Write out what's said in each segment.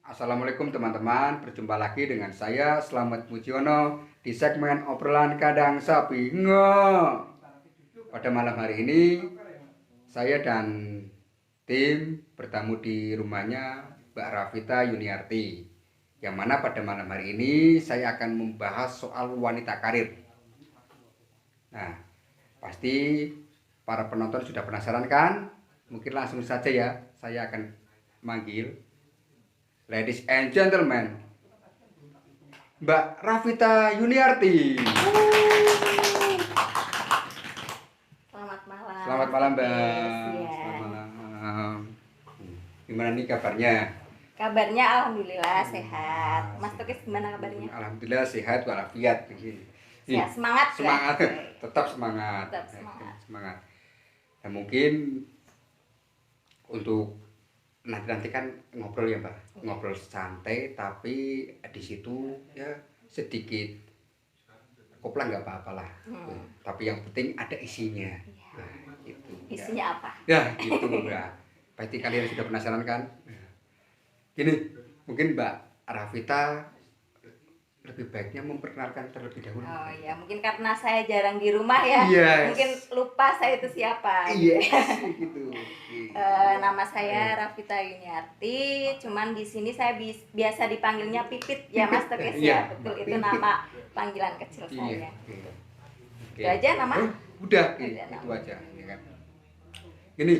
Assalamualaikum teman-teman, berjumpa lagi dengan saya Slamet Mujiono di segmen obrolan kandang sapi. Pada malam hari ini saya dan tim bertamu di rumahnya Mbak Rafita Yuniarti. Yang mana pada malam hari ini saya akan membahas soal wanita karir. Nah, pasti para penonton sudah penasaran kan? Mungkin langsung saja ya, saya akan manggil ladies and gentlemen, Mbak Rafita Yuniarti. Selamat malam. Selamat malam, Mbak. Ya. Selamat malam. Gimana nih kabarnya? Kabarnya alhamdulillah sehat. Mas Tukis gimana kabarnya? Alhamdulillah sehat walafiat. Sehat, semangat ya? Semangat, tetap semangat. Tetap semangat. Nah, mungkin untuk nanti kan ngobrol ya, Mbak. Ngobrol santai tapi di situ ya sedikit koplang nggak apa-apalah. Tapi yang penting ada isinya. Nah, gitu. Isinya Ya. apa? Ya, gitu ya. Pasti kalian sudah penasaran kan? Gini, mungkin Mbak Rafita lebih baiknya memperkenalkan terlebih dahulu. Oh ya, mungkin karena saya jarang di rumah ya. Yes. Mungkin lupa saya itu siapa. Yes, gitu. Nama saya Rafita Yuniarti. Cuman di sini saya biasa dipanggilnya Pipit ya, Mas Tukis Iya, ya. Betul, itu Pipit. nama panggilan kecil Iya. saya. Oke. Itu aja nama? Udah, Udah, itu nama. aja. Ya kan? Ini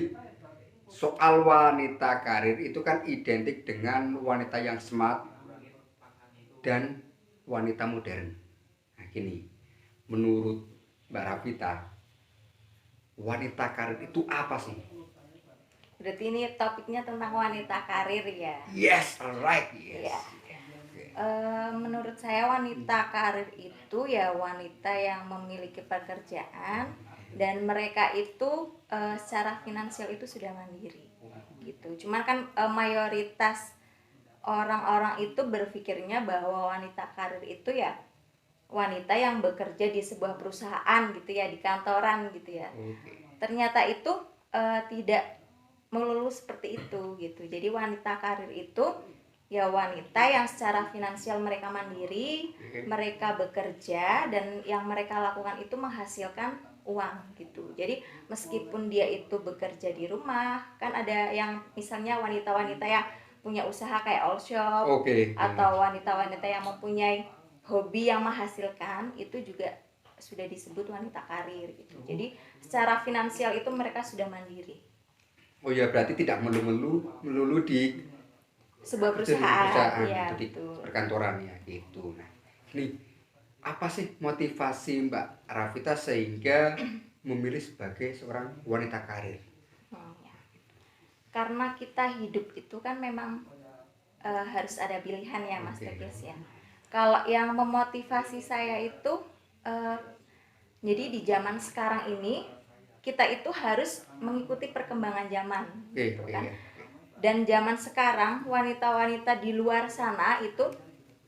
soal wanita karir itu kan identik dengan wanita yang smart dan wanita modern. Nah, gini, menurut Mbak Rafita, wanita karir itu apa sih? Berarti ini topiknya tentang wanita karir ya. Yes, alright, yes. Iya. Oke. Menurut saya wanita karir itu ya wanita yang memiliki pekerjaan dan mereka itu secara finansial itu sudah mandiri gitu. Cuman kan mayoritas orang-orang itu berpikirnya bahwa wanita karir itu ya wanita yang bekerja di sebuah perusahaan gitu ya, di kantoran gitu ya. Oke. Ternyata itu tidak melulu seperti itu gitu. Jadi wanita karir itu ya wanita yang secara finansial mereka mandiri, mereka bekerja dan yang mereka lakukan itu menghasilkan uang gitu. Jadi meskipun dia itu bekerja di rumah, kan ada yang misalnya wanita-wanita yang punya usaha kayak all shop, Oke. atau wanita-wanita yang mempunyai hobi yang menghasilkan, itu juga sudah disebut wanita karir gitu. Jadi secara finansial itu mereka sudah mandiri. Oh ya, berarti tidak melulu di Sebuah perusahaan, ya, di betul. perkantoran ya gitu. Nah, ini apa sih motivasi Mbak Rafita sehingga memilih sebagai seorang wanita karir? Ya. Karena kita hidup itu kan memang harus ada pilihan ya, Mas Tukis ya. Kalau yang memotivasi saya itu jadi di zaman sekarang ini kita itu harus mengikuti perkembangan zaman gitu kan. Dan zaman sekarang wanita-wanita di luar sana itu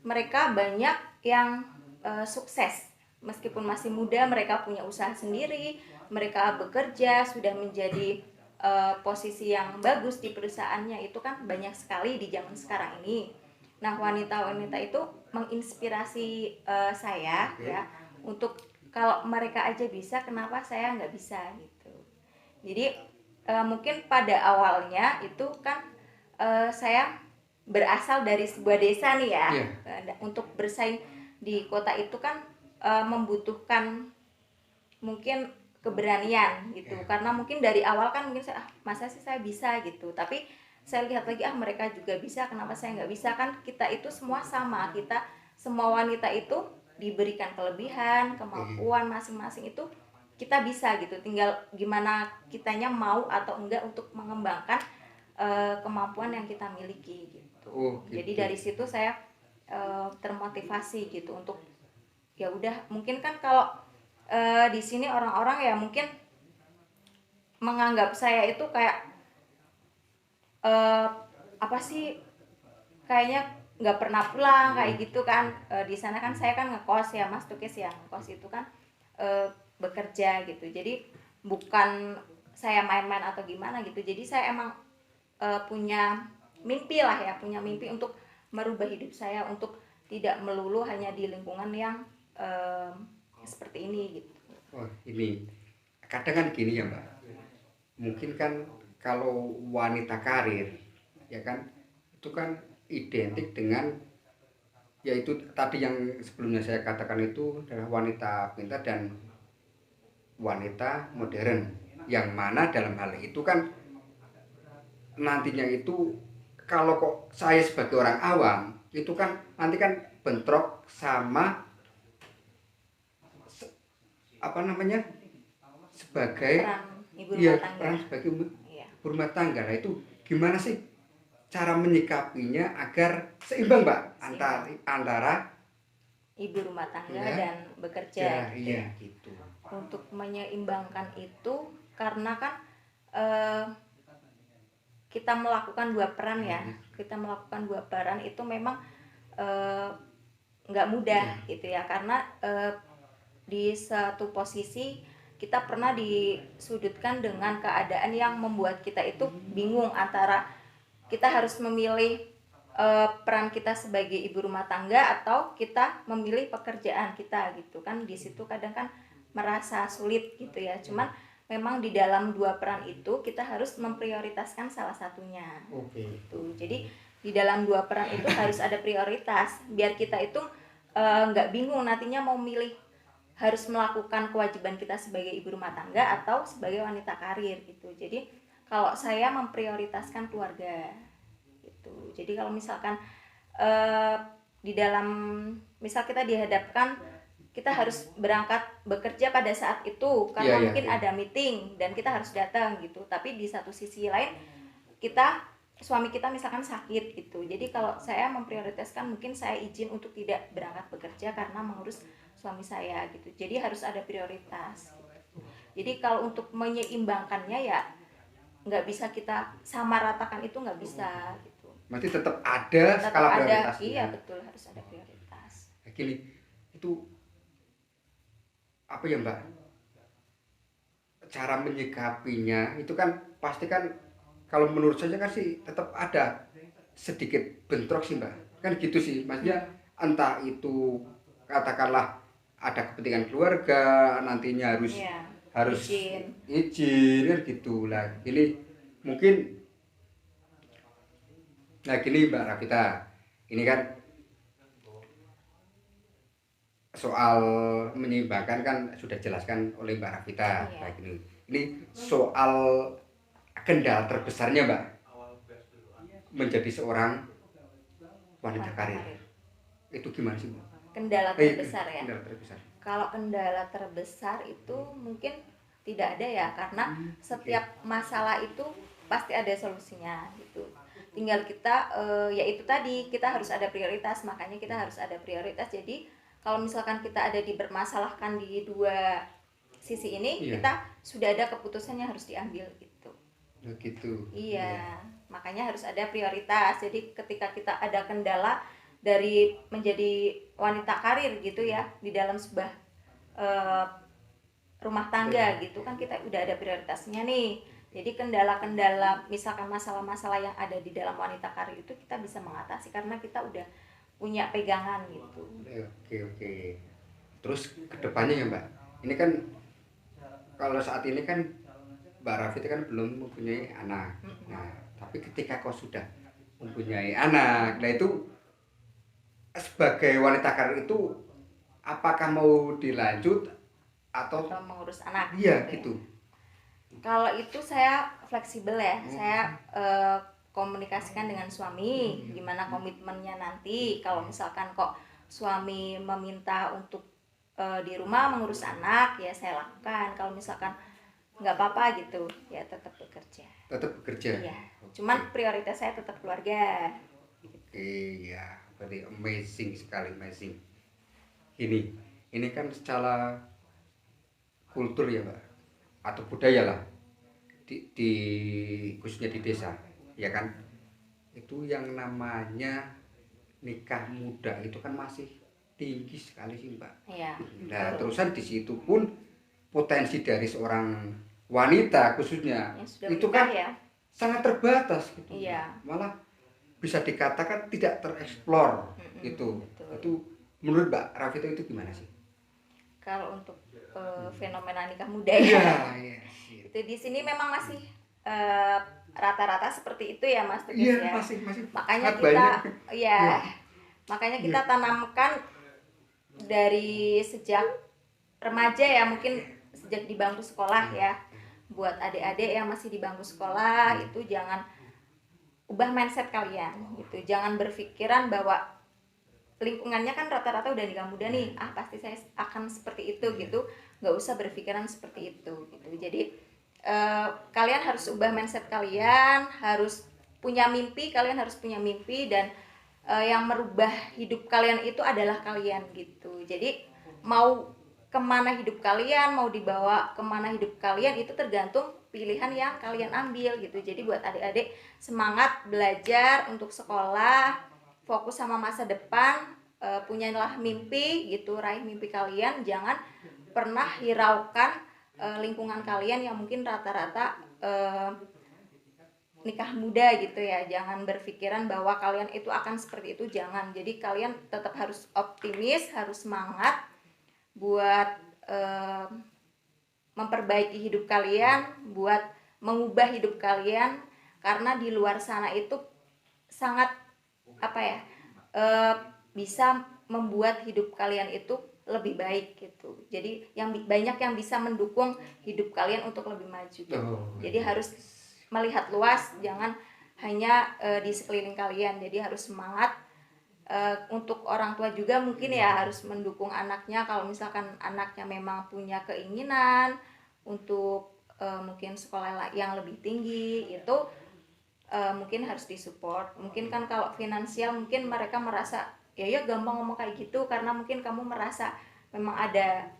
mereka banyak yang sukses. Meskipun masih muda, mereka punya usaha sendiri, mereka bekerja, sudah menjadi posisi yang bagus di perusahaannya, itu kan banyak sekali di zaman sekarang ini. Nah, wanita-wanita itu menginspirasi saya ya, untuk kalau mereka aja bisa, kenapa saya nggak bisa gitu. Jadi mungkin pada awalnya itu kan saya berasal dari sebuah desa nih ya. Untuk bersaing di kota itu kan membutuhkan mungkin keberanian gitu. Karena mungkin dari awal kan mungkin saya masa sih saya bisa gitu. Tapi saya lihat lagi mereka juga bisa, kenapa saya nggak bisa? Kan kita itu semua sama, kita semua wanita itu diberikan kelebihan, kemampuan masing-masing itu kita bisa gitu. Tinggal gimana kitanya mau atau enggak untuk mengembangkan kemampuan yang kita miliki gitu. Jadi dari situ saya termotivasi gitu untuk ya udah, mungkin kan kalau di sini orang-orang ya mungkin menganggap saya itu kayak apa sih, kayaknya nggak pernah pulang kayak gitu kan. Di sana kan saya kan ngekos ya, Mas Tukis ya, ngekos itu kan bekerja gitu. Jadi bukan saya main-main atau gimana gitu. Jadi saya emang punya mimpi lah ya, punya mimpi untuk merubah hidup saya, untuk tidak melulu hanya di lingkungan yang seperti ini gitu. Oh, ini kadang kan gini ya Mbak, mungkin kan kalau wanita karir ya kan itu kan identik dengan yaitu tadi yang sebelumnya saya katakan itu adalah wanita pintar dan wanita modern, yang mana dalam hal itu kan nantinya itu kalau kok saya sebagai orang awam itu kan nanti kan bentrok sama apa namanya sebagai Peran ibu ya rumah tangga. peran sebagai Iya. rumah tangga. Nah itu gimana sih cara menyikapinya agar seimbang Mbak antara Ibu rumah tangga ya, dan bekerja ya, gitu iya ya. gitu. Untuk menyeimbangkan itu karena kan kita melakukan dua peran ya, kita melakukan dua peran itu memang nggak mudah gitu ya, karena di satu posisi kita pernah disudutkan dengan keadaan yang membuat kita itu bingung antara kita harus memilih peran kita sebagai ibu rumah tangga atau kita memilih pekerjaan kita gitu kan. Di situ kadang kan merasa sulit gitu ya, cuman memang di dalam dua peran itu kita harus memprioritaskan salah satunya. Gitu. Jadi di dalam dua peran itu harus ada prioritas biar kita itu nggak bingung nantinya mau milih harus melakukan kewajiban kita sebagai ibu rumah tangga atau sebagai wanita karir gitu. Jadi kalau saya memprioritaskan keluarga gitu. Jadi kalau misalkan di dalam misal kita dihadapkan kita harus berangkat bekerja pada saat itu karena mungkin ada meeting dan kita harus datang gitu. Tapi di satu sisi lain suami kita misalkan sakit gitu. Jadi kalau saya memprioritaskan mungkin saya izin untuk tidak berangkat bekerja karena mengurus suami saya gitu. Jadi harus ada prioritas gitu. Jadi kalau untuk menyeimbangkannya ya nggak bisa kita samaratakan, itu nggak bisa gitu. Berarti tetap ada skala prioritasnya. Iya betul, harus ada prioritas. Gini, itu apa ya Mbak, cara menyikapinya itu kan pasti kan kalau menurut saya kan sih tetap ada sedikit bentrok sih Mbak, kan gitu sih maksudnya. Entah itu katakanlah ada kepentingan keluarga nantinya harus izin kan gitu lah. Ini mungkin nah gini Mbak Rafita, ini kan soal menyeimbangkan kan sudah jelaskan oleh Mbak Rafita. Nah ini soal kendala terbesarnya Mbak menjadi seorang wanita karir itu gimana sih Mbak? Kendala terbesar ya. Kendala terbesar. Kalau kendala terbesar itu mungkin tidak ada ya, karena setiap masalah itu pasti ada solusinya gitu. Tinggal kita ya itu tadi, kita harus ada prioritas, makanya kita harus ada prioritas. Jadi kalau misalkan kita ada dibermasalahkan di dua sisi ini, kita sudah ada keputusannya harus diambil gitu. Begitu. Iya, makanya harus ada prioritas. Jadi ketika kita ada kendala dari menjadi wanita karir gitu ya di dalam sebuah rumah tangga gitu kan, kita udah ada prioritasnya nih. Jadi kendala-kendala misalkan masalah-masalah yang ada di dalam wanita karir itu kita bisa mengatasi karena kita udah punya pegangan gitu. Oke. Terus kedepannya ya Mbak, ini kan kalau saat ini kan Mbak Rafita kan belum mempunyai anak. Nah, tapi ketika kau sudah mempunyai anak, nah itu sebagai wanita karir itu apakah mau dilanjut atau mengurus anak? Iya gitu. Kalau itu saya fleksibel ya, saya komunikasikan dengan suami gimana komitmennya nanti. Kalau misalkan kok suami meminta untuk di rumah mengurus anak, ya saya lakukan. Kalau misalkan nggak apa-apa gitu, ya tetap bekerja. Iya, cuman prioritas saya tetap keluarga. Iya, berarti amazing sekali, amazing. Ini kan secara kultur ya Mbak, atau budaya lah, di khususnya di desa ya kan, itu yang namanya nikah muda itu kan masih tinggi sekali sih Mbak. Iya. Nah terusan di situ pun potensi dari seorang wanita khususnya itu kan sangat terbatas gitu. Iya. Malah bisa dikatakan tidak tereksplor gitu. betul. Itu menurut Mbak Rafita itu gimana sih? Kalau untuk fenomena nikah muda ya, Iya. itu di sini memang masih eh, rata-rata seperti itu ya Mas Teguh Iya, ya. masih Makanya sangat kita banyak. ya, Iya. makanya Iya. kita tanamkan dari sejak remaja ya, mungkin sejak di bangku sekolah ya. Buat adik-adik yang masih di bangku sekolah itu jangan ubah mindset kalian gitu. Jangan berpikiran bahwa lingkungannya kan rata-rata udah nikah muda nih, pasti saya akan seperti itu gitu. Nggak usah berpikiran seperti itu gitu. Jadi kalian harus ubah mindset kalian, harus punya mimpi, kalian harus punya mimpi, dan yang merubah hidup kalian itu adalah kalian gitu. Jadi mau kemana hidup kalian, mau dibawa kemana hidup kalian, itu tergantung pilihan yang kalian ambil gitu. Jadi buat adik-adik, semangat belajar untuk sekolah, fokus sama masa depan, punyalah mimpi gitu, raih mimpi kalian. Jangan pernah hiraukan lingkungan kalian yang mungkin rata-rata nikah muda gitu ya. Jangan berpikiran bahwa kalian itu akan seperti itu, jangan. Jadi kalian tetap harus optimis, harus semangat buat memperbaiki hidup kalian, buat mengubah hidup kalian, karena di luar sana itu sangat apa ya, bisa membuat hidup kalian itu lebih baik gitu. Jadi yang banyak yang bisa mendukung hidup kalian untuk lebih maju gitu. Jadi harus melihat luas, jangan hanya di sekeliling kalian. Jadi harus semangat. Untuk orang tua juga mungkin ya harus mendukung anaknya. Kalau misalkan anaknya memang punya keinginan untuk mungkin sekolah yang lebih tinggi, itu mungkin harus disupport. Mungkin kan kalau finansial mungkin mereka merasa ya gampang ngomong kayak gitu, karena mungkin kamu merasa memang ada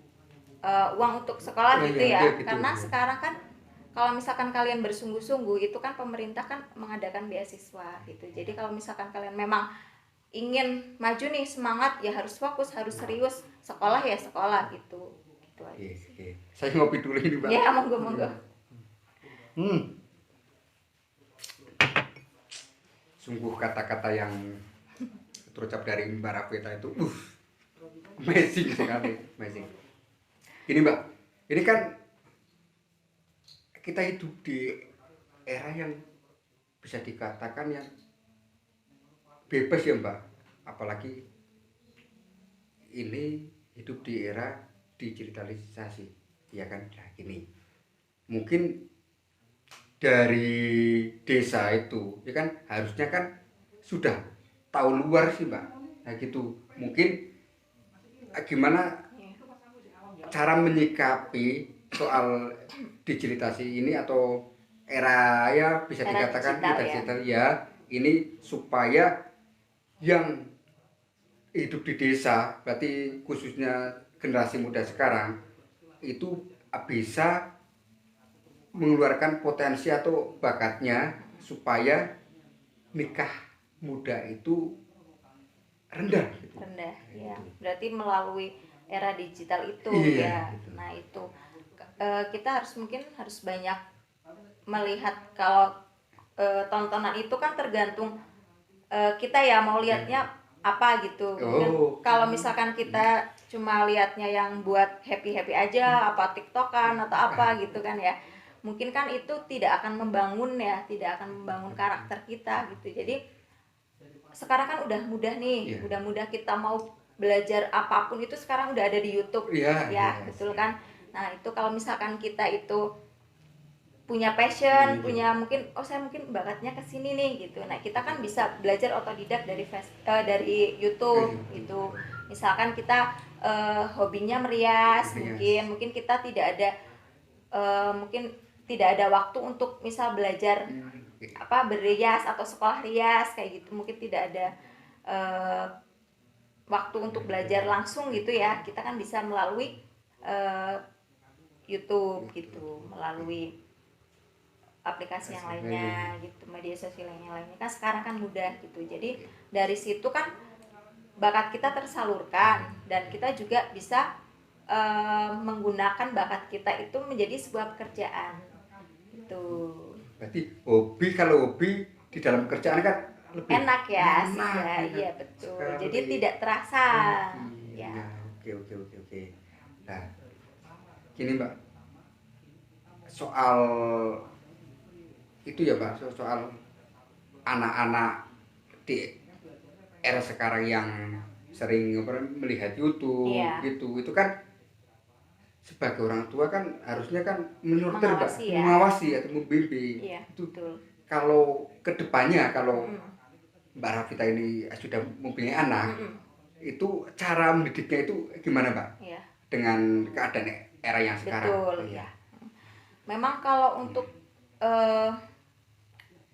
uang untuk sekolah gitu ya. Gitu. Karena sekarang kan kalau misalkan kalian bersungguh-sungguh, itu kan pemerintah kan mengadakan beasiswa gitu. Jadi kalau misalkan kalian memang ingin maju nih, semangat ya, harus fokus, harus serius, sekolah ya sekolah gitu. Gitu aja sih. Saya ngopi dulu ini, Mbak. Ya, monggo. Sungguh kata-kata yang terucap dari Mbak Rafita itu amazing sekali, amazing. Ini Mbak, ini kan kita hidup di era yang bisa dikatakan yang bebas ya Mbak, apalagi ini hidup di era digitalisasi, ya kan? Nah, gini, mungkin dari desa itu, ya kan harusnya kan sudah tahu luar sih Mbak. Nah gitu, mungkin gimana cara menyikapi soal digitalisasi ini atau era ya bisa era dikatakan digital ya, ini supaya yang hidup di desa, berarti khususnya generasi muda sekarang itu bisa mengeluarkan potensi atau bakatnya supaya nikah muda itu rendah gitu. Rendah ya. Berarti melalui era digital itu ya. Gitu. Nah, itu kita mungkin harus banyak melihat. Kalau tontonan itu kan tergantung kita ya mau lihatnya apa gitu. Kalau misalkan kita cuma lihatnya yang buat happy aja, apa TikTokan atau apa gitu kan ya, mungkin kan itu tidak akan membangun ya, tidak akan membangun karakter kita gitu. Jadi sekarang kan udah mudah nih, udah mudah kita mau belajar apapun itu sekarang udah ada di YouTube ya, betul kan. Nah itu kalau misalkan kita itu punya passion, punya mungkin saya mungkin bakatnya ke sini nih gitu. Nah, kita kan bisa belajar otodidak dari YouTube gitu. Misalkan kita hobinya merias, mungkin kita tidak ada mungkin tidak ada waktu untuk misal belajar berias atau sekolah rias kayak gitu. Mungkin tidak ada waktu untuk belajar langsung gitu ya. Kita kan bisa melalui YouTube gitu, melalui aplikasi yang lainnya gitu, media sosial yang lainnya kan sekarang kan mudah gitu. Jadi dari situ kan bakat kita tersalurkan, dan kita juga bisa menggunakan bakat kita itu menjadi sebuah pekerjaan gitu. Berarti hobi, kalau hobi di dalam kerjaan kan lebih enak ya, enak, ya enak iya betul. Jadi sekali. tidak terasa. Oh, Ya. iya, oke. Nah, gini Mbak, soal itu ya Mbak, soal anak-anak di era sekarang yang sering melihat YouTube Iya, gitu, itu kan sebagai orang tua kan harusnya kan menyortir Mbak, mengawasi ya. mengawasi atau membimbing. Iya, Itu betul. kalau kedepannya kalau Mm-mm. Mbak Rafita ini sudah mempunyai anak, Mm-mm. itu cara mendidiknya itu gimana Mbak? Iya, Dengan keadaan era yang sekarang. betul Iya. ya. Memang kalau untuk eh,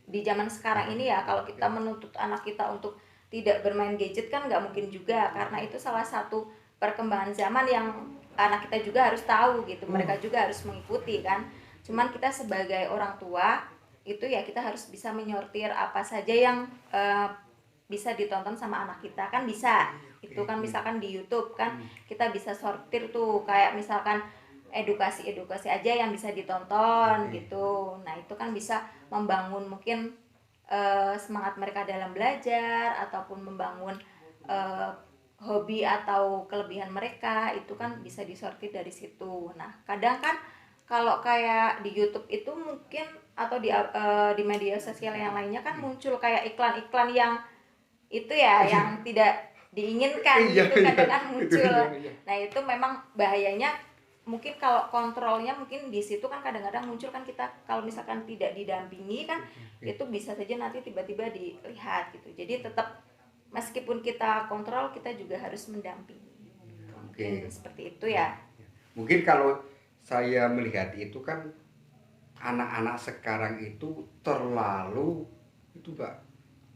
di zaman sekarang ini ya, kalau kita menuntut anak kita untuk tidak bermain gadget kan nggak mungkin juga, karena itu salah satu perkembangan zaman yang anak kita juga harus tahu gitu, mereka juga harus mengikuti kan. Cuman kita sebagai orang tua itu ya kita harus bisa menyortir apa saja yang bisa ditonton sama anak kita kan bisa. Itu kan misalkan di YouTube kan kita bisa sortir tuh, kayak misalkan edukasi aja yang bisa ditonton gitu. Nah itu kan bisa membangun mungkin semangat mereka dalam belajar, ataupun membangun eh, hobi atau kelebihan mereka, itu kan bisa disortir dari situ. Nah kadang kan kalau kayak di YouTube itu mungkin, atau di media sosial yang lainnya kan muncul kayak iklan-iklan yang itu ya yang tidak diinginkan Iya, gitu iya. kadang kan Itu muncul. iya. Nah itu memang bahayanya, mungkin kalau kontrolnya mungkin di situ kan kadang-kadang muncul kan, kita kalau misalkan tidak didampingi kan itu bisa saja nanti tiba-tiba dilihat gitu. Jadi tetap meskipun kita kontrol, kita juga harus mendampingi. Mungkin Oke. seperti itu ya. Mungkin kalau saya melihat itu kan anak-anak sekarang itu terlalu itu Mbak,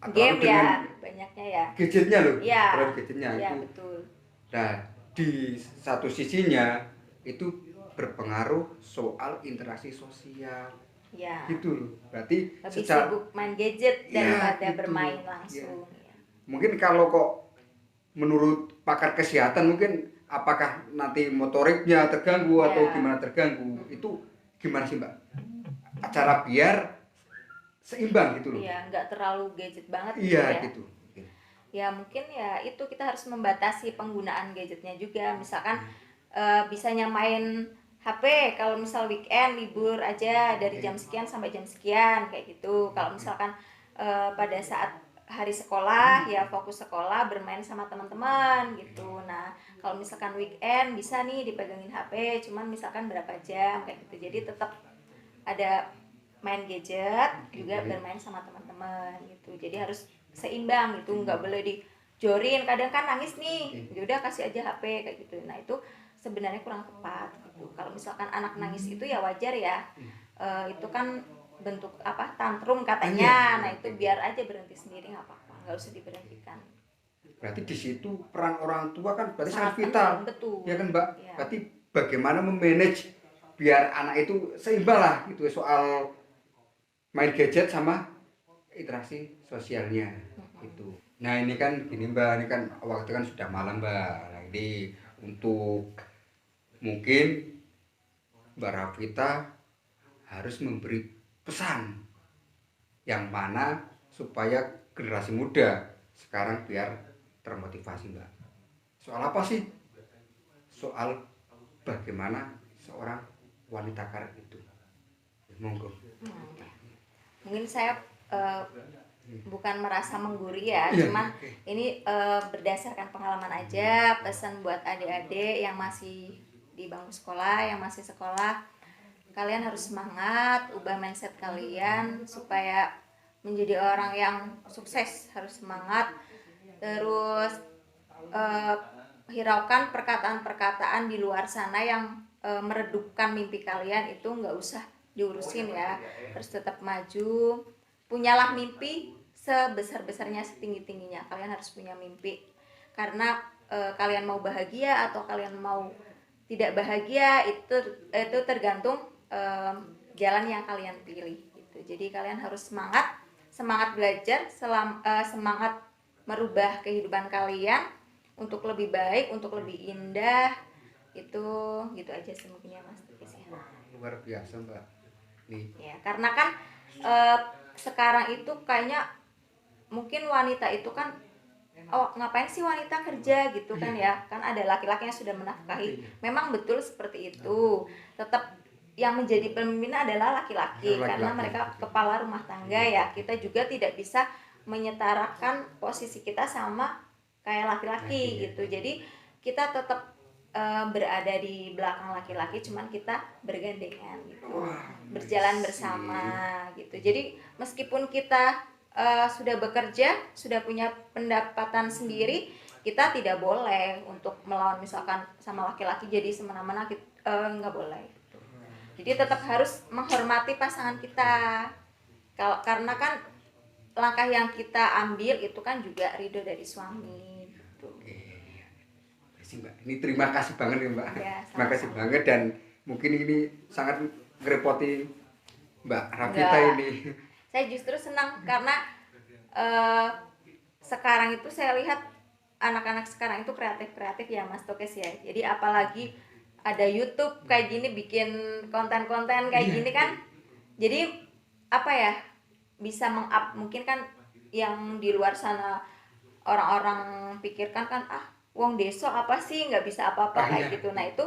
terlalu Game dengan ya banyaknya ya. gadgetnya loh, Iya, terlalu gadgetnya iya itu. betul. Nah, di satu sisinya itu berpengaruh soal interaksi sosial Ya, gitu loh. Berarti lebih secara sibuk main gadget ya daripada gitu. bermain Ya. langsung ya. Mungkin kalau kok menurut pakar kesehatan mungkin apakah nanti motoriknya terganggu atau Ya. gimana terganggu, itu gimana sih Mbak? Cara biar seimbang gitu loh. Iya, nggak terlalu gadget banget gitu Iya ya. gitu. Ya mungkin ya itu kita harus membatasi penggunaan gadgetnya juga. Misalkan bisanya main HP kalau misal weekend libur aja dari jam sekian sampai jam sekian kayak gitu. Kalau misalkan pada saat hari sekolah ya fokus sekolah, bermain sama teman-teman gitu. Nah kalau misalkan weekend bisa nih dipegangin HP, cuman misalkan berapa jam kayak gitu. Jadi tetap ada main gadget juga bermain sama teman-teman gitu. Jadi harus seimbang gitu, nggak boleh dijorin. Kadang kan nangis nih, yaudah kasih aja HP kayak gitu. Nah itu sebenarnya kurang tepat gitu. Kalau misalkan anak nangis itu ya wajar ya. Itu kan bentuk apa, tantrum katanya. Nah itu biar aja berhenti sendiri, nggak apa-apa, nggak usah diberhentikan. Berarti di situ peran orang tua kan berarti sangat Sangat vital. penting, betul. Ya kan Mbak? Ya. Berarti bagaimana memanage biar anak itu seimbang lah gitu soal main gadget sama interaksi sosialnya itu. Nah ini kan gini Mbak, ini kan waktu kan sudah malam Mbak. Nah ini untuk mungkin Mbak Rafita harus memberi pesan yang mana supaya generasi muda sekarang biar termotivasi Mbak. Soal apa sih? Soal bagaimana seorang wanita karir itu. Monggo. Mungkin saya bukan merasa mengguri ya, Iya, cuman oke. ini berdasarkan pengalaman aja, pesan buat adik-adik yang masih di bangku sekolah, yang masih sekolah, kalian harus semangat, ubah mindset kalian supaya menjadi orang yang sukses, harus semangat. Terus eh, hiraukan perkataan-perkataan di luar sana yang meredupkan mimpi kalian, itu nggak usah diurusin ya. Terus tetap maju, punyalah mimpi sebesar-besarnya, setinggi-tingginya. Kalian harus punya mimpi, karena kalian mau bahagia atau kalian mau tidak bahagia itu tergantung jalan yang kalian pilih gitu. Jadi kalian harus semangat belajar, semangat merubah kehidupan kalian untuk lebih baik, untuk lebih indah. Itu gitu aja sih mungkin ya Mas Tukis ya. Luar biasa Mbak. Nih. Ya, karena kan sekarang itu kayaknya mungkin wanita itu kan, oh ngapain sih wanita kerja gitu kan ya, kan ada laki-laki yang sudah menafkahi. Memang betul seperti itu, tetap yang menjadi pemimpin adalah laki-laki karena mereka kepala rumah tangga ya. Kita juga tidak bisa menyetarakan posisi kita sama kayak laki-laki gitu. Jadi kita tetap berada di belakang laki-laki, cuman kita bergandengan gitu, berjalan bersama gitu. Jadi meskipun kita sudah bekerja, sudah punya pendapatan sendiri, kita tidak boleh untuk melawan misalkan sama laki-laki jadi semena-mena, nggak boleh gitu. Jadi tetap harus menghormati pasangan kita. Karena kan langkah yang kita ambil itu kan juga ridho dari suami gitu. Mbak, ini terima kasih banget ya Mbak. Ya, terima kasih banget, dan mungkin ini sangat ngerepoti Mbak Rafita ini. Saya justru senang karena sekarang itu saya lihat anak-anak sekarang itu kreatif ya Mas Tokes ya. Jadi apalagi ada YouTube kayak gini, bikin konten-konten kayak gini kan. Jadi apa ya, bisa meng-up, mungkin kan yang di luar sana orang-orang pikirkan kan, wong deso apa sih, nggak bisa apa-apa kayak gitu. Nah itu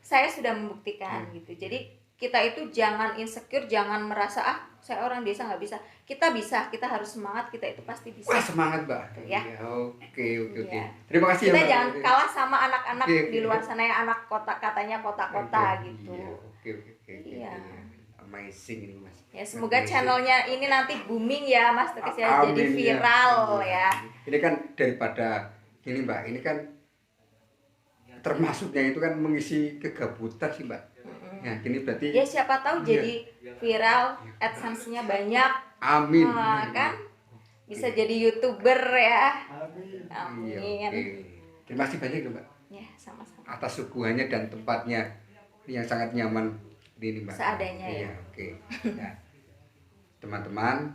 saya sudah membuktikan gitu. Jadi kita itu jangan insecure, jangan merasa saya orang desa nggak bisa. Kita bisa, kita harus semangat, kita itu pasti bisa. Wah, semangat Mbak ya. Oke. Terima kasih kita ya Mbak. Jangan kalah sama anak-anak di luar sana yang anak kota, katanya kota-kota gitu. Iya. Amazing ini Mas. Ya semoga channelnya ini nanti booming ya Mas Tokes ya, jadi viral ya. Ini kan daripada ini Mbak, ini kan termasuknya itu kan mengisi kegabutan sih Mbak. Ya, ini berarti ya siapa tahu jadi viral, AdSense-nya banyak. Amin. Kan bisa jadi YouTuber ya. Amin. Iya, terima kasih banyak Mbak. Ya, sama-sama. Atas suguhannya dan tempatnya yang sangat nyaman ini Mbak. Seadanya ya. Ya. Teman-teman,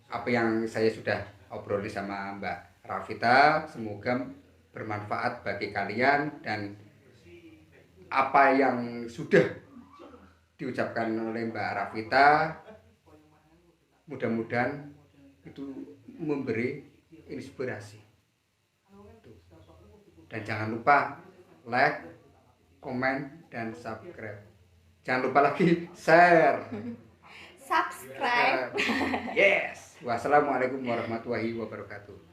apa yang saya sudah obroli sama Mbak Rafita semoga bermanfaat bagi kalian, dan apa yang sudah diucapkan oleh Mbak Rafita mudah-mudahan itu memberi inspirasi. Dan jangan lupa like, komen, dan subscribe. Jangan lupa lagi share. Subscribe. Yes. Wassalamualaikum warahmatullahi wabarakatuh.